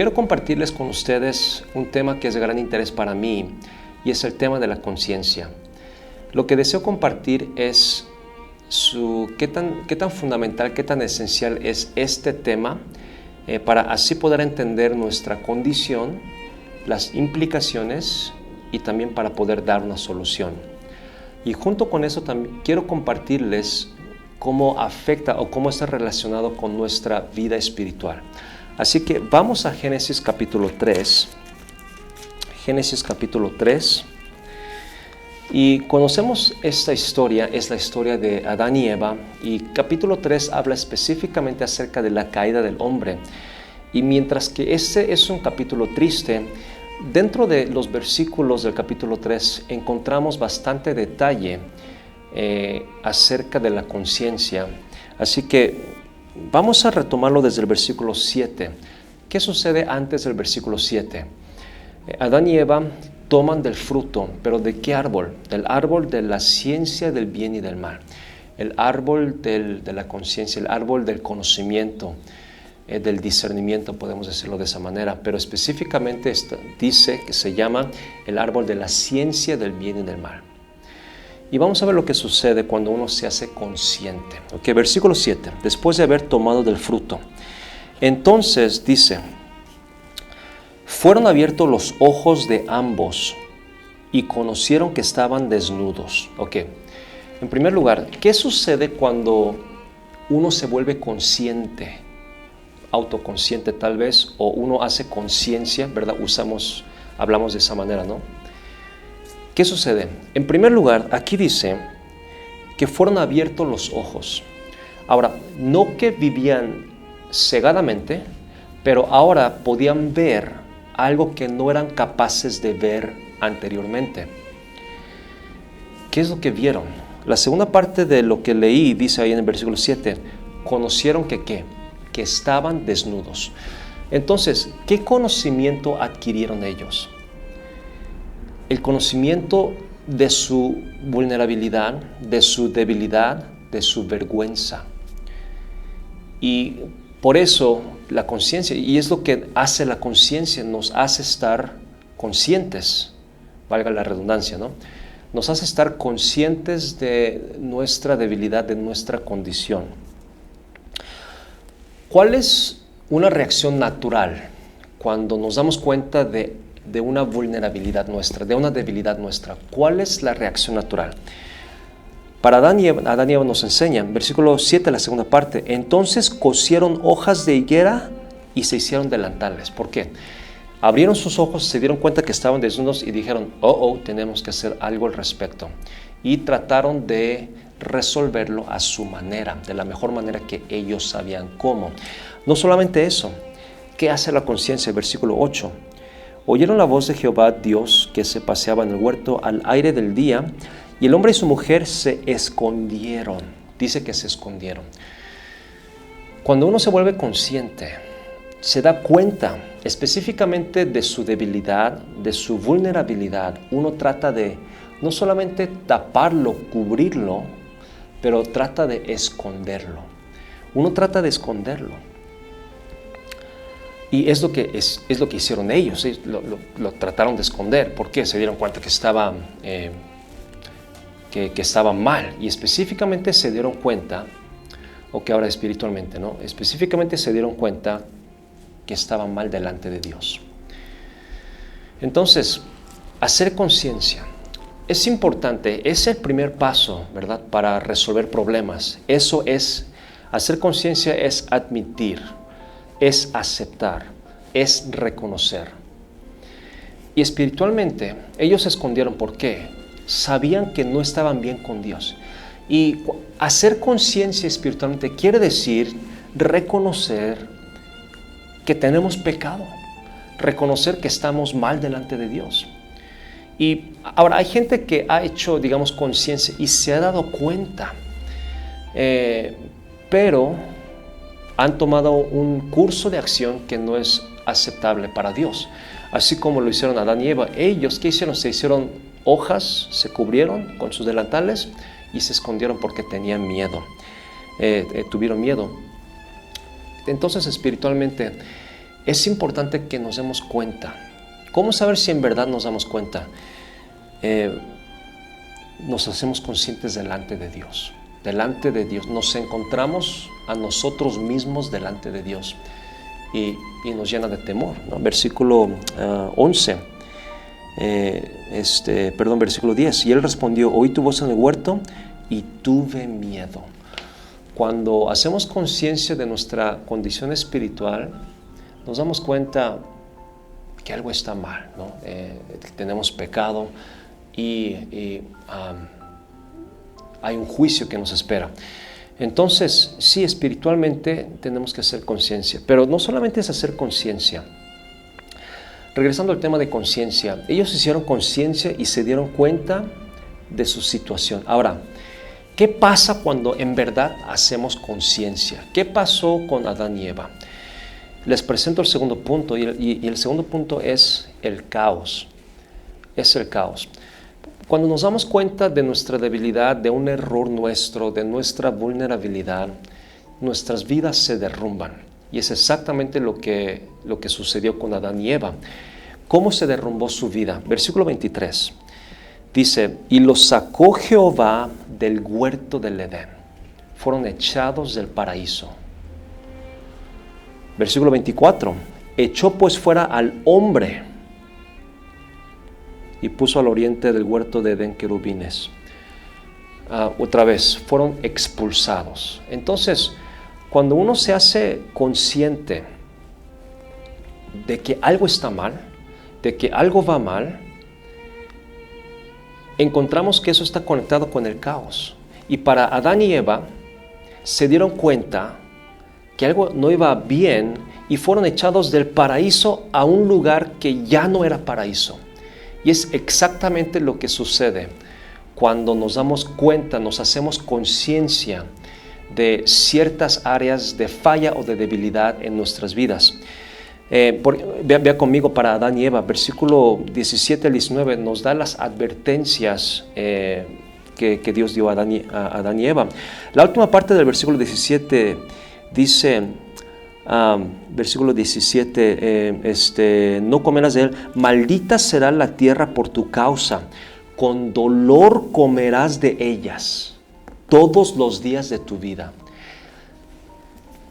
Quiero compartirles con ustedes un tema que es de gran interés para mí y es el tema de la conciencia. Lo que deseo compartir es qué tan fundamental, qué tan esencial es este tema para así poder entender nuestra condición, las implicaciones y también para poder dar una solución. Y junto con eso también quiero compartirles cómo afecta o cómo está relacionado con nuestra vida espiritual. Así que vamos a Génesis capítulo 3. Génesis capítulo 3. Y conocemos esta historia, es la historia de Adán y Eva. Y capítulo 3 habla específicamente acerca de la caída del hombre. Y mientras que este es un capítulo triste, dentro de los versículos del capítulo 3 encontramos bastante detalle acerca de la conciencia. Así que vamos a retomarlo desde el versículo 7. ¿Qué sucede antes del versículo 7? Adán y Eva toman del fruto, pero ¿de qué árbol? Del árbol de la ciencia del bien y del mal. El árbol de la conciencia, el árbol del conocimiento, del discernimiento, podemos decirlo de esa manera. Pero específicamente dice que se llama el árbol de la ciencia del bien y del mal. Y vamos a ver lo que sucede cuando uno se hace consciente. Okay, versículo 7. Después de haber tomado del fruto. Entonces dice, fueron abiertos los ojos de ambos y conocieron que estaban desnudos. Okay. En primer lugar, ¿qué sucede cuando uno se vuelve consciente? Autoconsciente tal vez, o uno hace conciencia, ¿verdad? Hablamos de esa manera, ¿no? ¿Qué sucede? En primer lugar, aquí dice que fueron abiertos los ojos. Ahora, no que vivían cegadamente, pero ahora podían ver algo que no eran capaces de ver anteriormente. ¿Qué es lo que vieron? La segunda parte de lo que leí dice ahí en el versículo 7, conocieron que ¿qué? Que estaban desnudos. Entonces, ¿qué conocimiento adquirieron ellos? El conocimiento de su vulnerabilidad, de su debilidad, de su vergüenza. Y por eso la conciencia, y es lo que hace la conciencia, nos hace estar conscientes, valga la redundancia, ¿no? Nos hace estar conscientes de nuestra debilidad, de nuestra condición. ¿Cuál es una reacción natural cuando nos damos cuenta de una vulnerabilidad nuestra, de una debilidad nuestra? ¿Cuál es la reacción natural? Para Adán y Eva nos enseñan, versículo 7, la segunda parte, entonces cosieron hojas de higuera y se hicieron delantales. ¿Por qué? Abrieron sus ojos, se dieron cuenta que estaban desnudos y dijeron, tenemos que hacer algo al respecto. Y trataron de resolverlo a su manera, de la mejor manera que ellos sabían cómo. No solamente eso, ¿qué hace la conciencia? Versículo 8. Oyeron la voz de Jehová Dios que se paseaba en el huerto al aire del día, y el hombre y su mujer se escondieron. Dice que se escondieron. Cuando uno se vuelve consciente, se da cuenta específicamente de su debilidad, de su vulnerabilidad. Uno trata de no solamente taparlo, cubrirlo, pero trata de esconderlo. Uno trata de esconderlo. Y es lo que hicieron ellos. Lo trataron de esconder. ¿Por qué? Se dieron cuenta que estaba mal. Y específicamente se dieron cuenta, o que ahora espiritualmente, ¿no? Específicamente se dieron cuenta que estaban mal delante de Dios. Entonces, hacer conciencia es importante. Es el primer paso, ¿verdad? Para resolver problemas. Eso es, hacer conciencia es admitir, es aceptar, es reconocer. Y espiritualmente, ellos se escondieron. ¿Por qué? Sabían que no estaban bien con Dios. Y hacer conciencia espiritualmente quiere decir reconocer que tenemos pecado, reconocer que estamos mal delante de Dios. Y ahora hay gente que ha hecho, digamos, conciencia y se ha dado cuenta, pero han tomado un curso de acción que no es aceptable para Dios. Así como lo hicieron Adán y Eva. Ellos, ¿qué hicieron? Se hicieron hojas, se cubrieron con sus delantales y se escondieron porque tenían miedo. Tuvieron miedo. Entonces, espiritualmente, es importante que nos demos cuenta. ¿Cómo saber si en verdad nos damos cuenta? Nos hacemos conscientes delante de Dios. Delante de Dios. Nos encontramos a nosotros mismos delante de Dios. Y nos llena de temor, ¿no? Versículo 11. Versículo 10. Y él respondió: oí tu voz en el huerto y tuve miedo. Cuando hacemos conciencia de nuestra condición espiritual, nos damos cuenta que algo está mal, ¿no? Tenemos pecado y hay un juicio que nos espera. Entonces, sí, espiritualmente tenemos que hacer conciencia, pero no solamente es hacer conciencia. Regresando al tema de conciencia, ellos hicieron conciencia y se dieron cuenta de su situación. Ahora, ¿qué pasa cuando en verdad hacemos conciencia? ¿Qué pasó con Adán y Eva? Les presento el segundo punto y el segundo punto es el caos. Es el caos. Cuando nos damos cuenta de nuestra debilidad, de un error nuestro, de nuestra vulnerabilidad, nuestras vidas se derrumban. Y es exactamente lo que sucedió con Adán y Eva. ¿Cómo se derrumbó su vida? Versículo 23. Dice: y los sacó Jehová del huerto del Edén. Fueron echados del paraíso. Versículo 24. Echó pues fuera al hombre y puso al oriente del huerto de Edén querubines. Otra vez, fueron expulsados. Entonces, cuando uno se hace consciente de que algo está mal, de que algo va mal, encontramos que eso está conectado con el caos. Y para Adán y Eva se dieron cuenta que algo no iba bien y fueron echados del paraíso a un lugar que ya no era paraíso. Y es exactamente lo que sucede cuando nos damos cuenta, nos hacemos conciencia de ciertas áreas de falla o de debilidad en nuestras vidas. Vea conmigo para Adán y Eva, versículo 17 al 19 nos da las advertencias que Dios dio a Adán y Eva. La última parte del versículo 17 dice, versículo 17, no comerás de él, maldita será la tierra por tu causa, con dolor comerás de ellas todos los días de tu vida.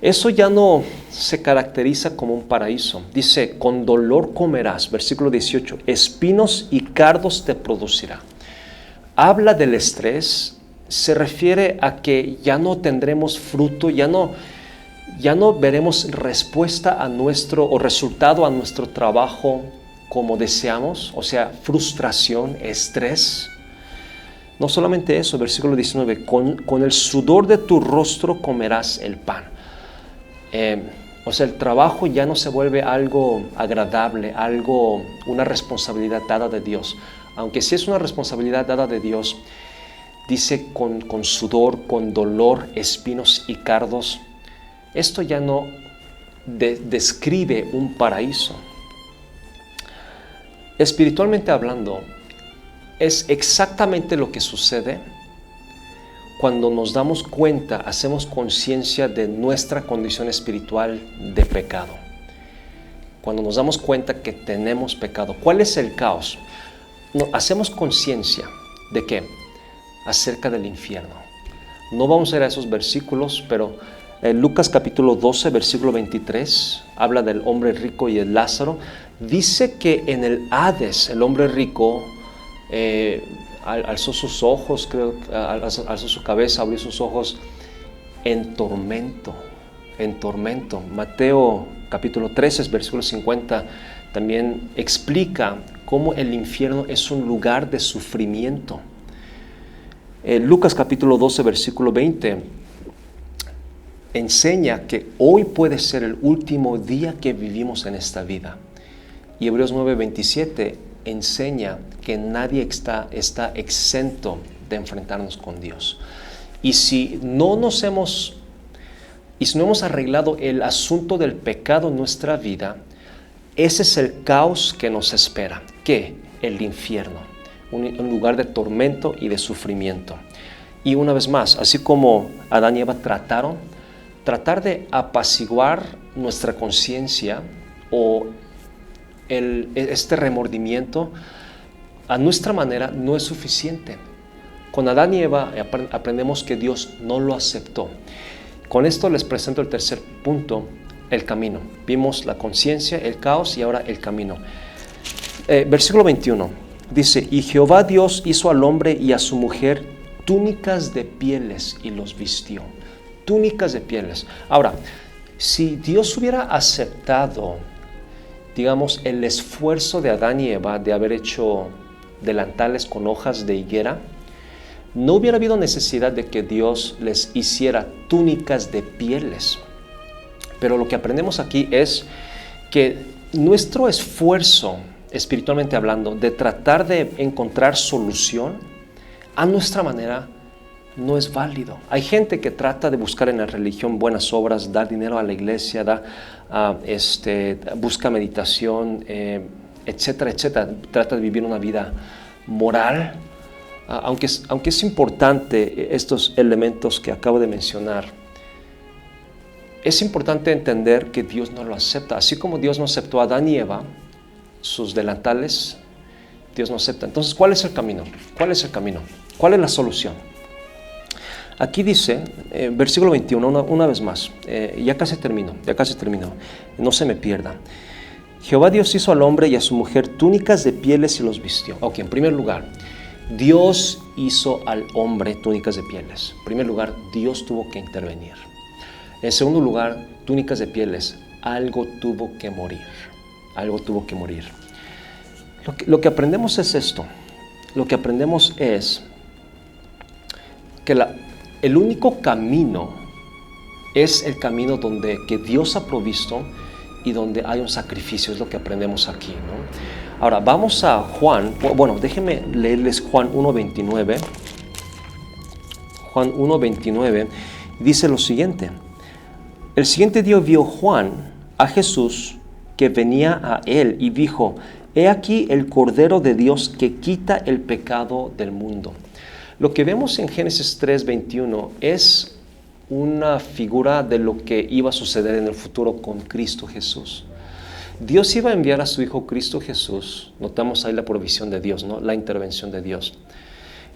Eso ya no se caracteriza como un paraíso. Dice, con dolor comerás, versículo 18, espinos y cardos te producirá. Habla del estrés, se refiere a que ya no tendremos fruto, ya no veremos respuesta a nuestro o resultado a nuestro trabajo como deseamos, o sea, frustración, estrés. No solamente eso, versículo 19, con el sudor de tu rostro comerás el pan. O sea, el trabajo ya no se vuelve algo agradable, una responsabilidad dada de Dios. Aunque sí es una responsabilidad dada de Dios, dice con sudor, con dolor, espinos y cardos. Esto ya no describe un paraíso. Espiritualmente hablando, es exactamente lo que sucede cuando nos damos cuenta, hacemos conciencia de nuestra condición espiritual de pecado. Cuando nos damos cuenta que tenemos pecado. ¿Cuál es el caos? Hacemos conciencia de qué? Acerca del infierno. No vamos a ir a esos versículos, pero Lucas capítulo 12, versículo 23, habla del hombre rico y el Lázaro. Dice que en el Hades, el hombre rico alzó sus ojos, alzó su cabeza, abrió sus ojos en tormento. Mateo capítulo 13, versículo 50, también explica cómo el infierno es un lugar de sufrimiento. Lucas capítulo 12, versículo 20, enseña que hoy puede ser el último día que vivimos en esta vida. Y Hebreos 9, 27 enseña que nadie está exento de enfrentarnos con Dios. Y si no hemos arreglado el asunto del pecado en nuestra vida, ese es el caos que nos espera. ¿Qué? El infierno, un lugar de tormento y de sufrimiento. Y una vez más, así como Adán y Eva tratar de apaciguar nuestra conciencia o este remordimiento a nuestra manera no es suficiente. Con Adán y Eva aprendemos que Dios no lo aceptó. Con esto les presento el tercer punto, el camino. Vimos la conciencia, el caos y ahora el camino. Versículo 21 dice: y Jehová Dios hizo al hombre y a su mujer túnicas de pieles y los vistió. Túnicas de pieles. Ahora, si Dios hubiera aceptado, digamos, el esfuerzo de Adán y Eva de haber hecho delantales con hojas de higuera, no hubiera habido necesidad de que Dios les hiciera túnicas de pieles. Pero lo que aprendemos aquí es que nuestro esfuerzo, espiritualmente hablando, de tratar de encontrar solución a nuestra manera, no es válido. Hay gente que trata de buscar en la religión buenas obras, dar dinero a la iglesia, busca meditación, etcétera, etcétera. Trata de vivir una vida moral. Aunque es importante estos elementos que acabo de mencionar, es importante entender que Dios no lo acepta. Así como Dios no aceptó a Adán y Eva, sus delantales, Dios no acepta. Entonces, ¿cuál es el camino? ¿Cuál es el camino? ¿Cuál es la solución? Aquí dice, versículo 21, una vez más, ya casi termino, no se me pierda. Jehová Dios hizo al hombre y a su mujer túnicas de pieles y los vistió. Ok, en primer lugar, Dios hizo al hombre túnicas de pieles. En primer lugar, Dios tuvo que intervenir. En segundo lugar, túnicas de pieles, algo tuvo que morir. Algo tuvo que morir. Lo que aprendemos es esto. Lo que aprendemos es que el único camino es el camino que Dios ha provisto y donde hay un sacrificio. Es lo que aprendemos aquí, ¿no? Ahora, vamos a Juan. Bueno, déjenme leerles Juan 1:29. Juan 1:29 dice lo siguiente. El siguiente día vio Juan a Jesús que venía a él y dijo: he aquí el Cordero de Dios que quita el pecado del mundo. Lo que vemos en Génesis 3:21 es una figura de lo que iba a suceder en el futuro con Cristo Jesús. Dios iba a enviar a su Hijo Cristo Jesús. Notamos ahí la provisión de Dios, ¿no? La intervención de Dios.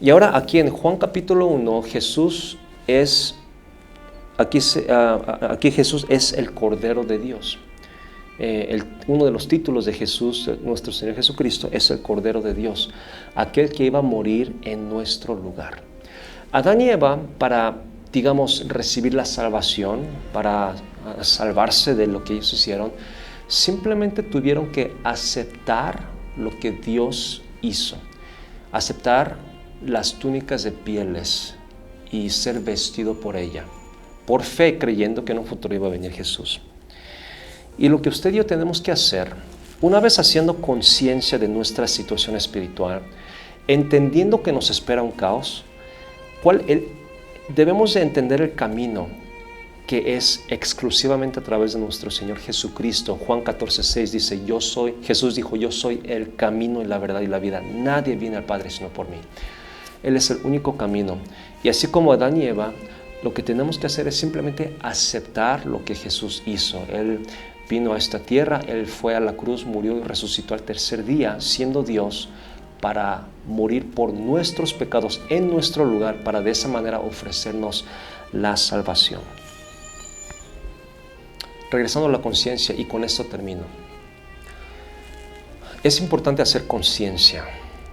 Y ahora aquí en Juan capítulo 1, Jesús es el Cordero de Dios. Uno de los títulos de Jesús, nuestro Señor Jesucristo, es el Cordero de Dios, aquel que iba a morir en nuestro lugar. Adán y Eva, para, digamos, recibir la salvación, para salvarse de lo que ellos hicieron, simplemente tuvieron que aceptar lo que Dios hizo, aceptar las túnicas de pieles y ser vestido por ella, por fe, creyendo que en un futuro iba a venir Jesús. Y lo que usted y yo tenemos que hacer, una vez haciendo conciencia de nuestra situación espiritual, entendiendo que nos espera un caos, debemos de entender el camino que es exclusivamente a través de nuestro Señor Jesucristo. Juan 14:6 dice: Jesús dijo: yo soy el camino y la verdad y la vida. Nadie viene al Padre sino por mí. Él es el único camino. Y así como Adán y Eva, lo que tenemos que hacer es simplemente aceptar lo que Jesús hizo. Él vino a esta tierra, Él fue a la cruz, murió y resucitó al tercer día, siendo Dios, para morir por nuestros pecados en nuestro lugar, para de esa manera ofrecernos la salvación. Regresando a la conciencia, y con esto termino. Es importante hacer conciencia.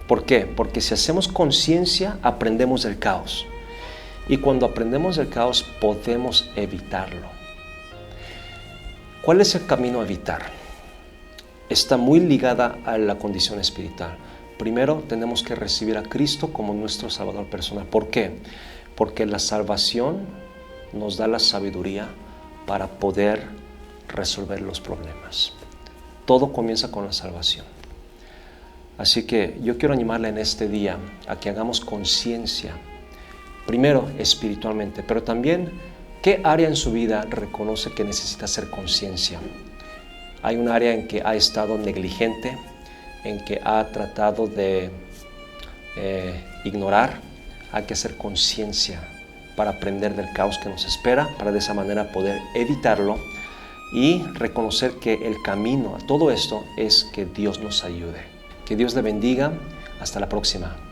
¿Por qué? Porque si hacemos conciencia, aprendemos del caos. Y cuando aprendemos del caos, podemos evitarlo. ¿Cuál es el camino a evitar? Está muy ligada a la condición espiritual. Primero, tenemos que recibir a Cristo como nuestro Salvador personal. ¿Por qué? Porque la salvación nos da la sabiduría para poder resolver los problemas. Todo comienza con la salvación. Así que yo quiero animarle en este día a que hagamos conciencia, primero espiritualmente, pero también qué área en su vida reconoce que necesita hacer conciencia. Hay un área en que ha estado negligente, en que ha tratado de ignorar. Hay que hacer conciencia para aprender del caos que nos espera, para de esa manera poder evitarlo y reconocer que el camino a todo esto es que Dios nos ayude. Que Dios le bendiga. Hasta la próxima.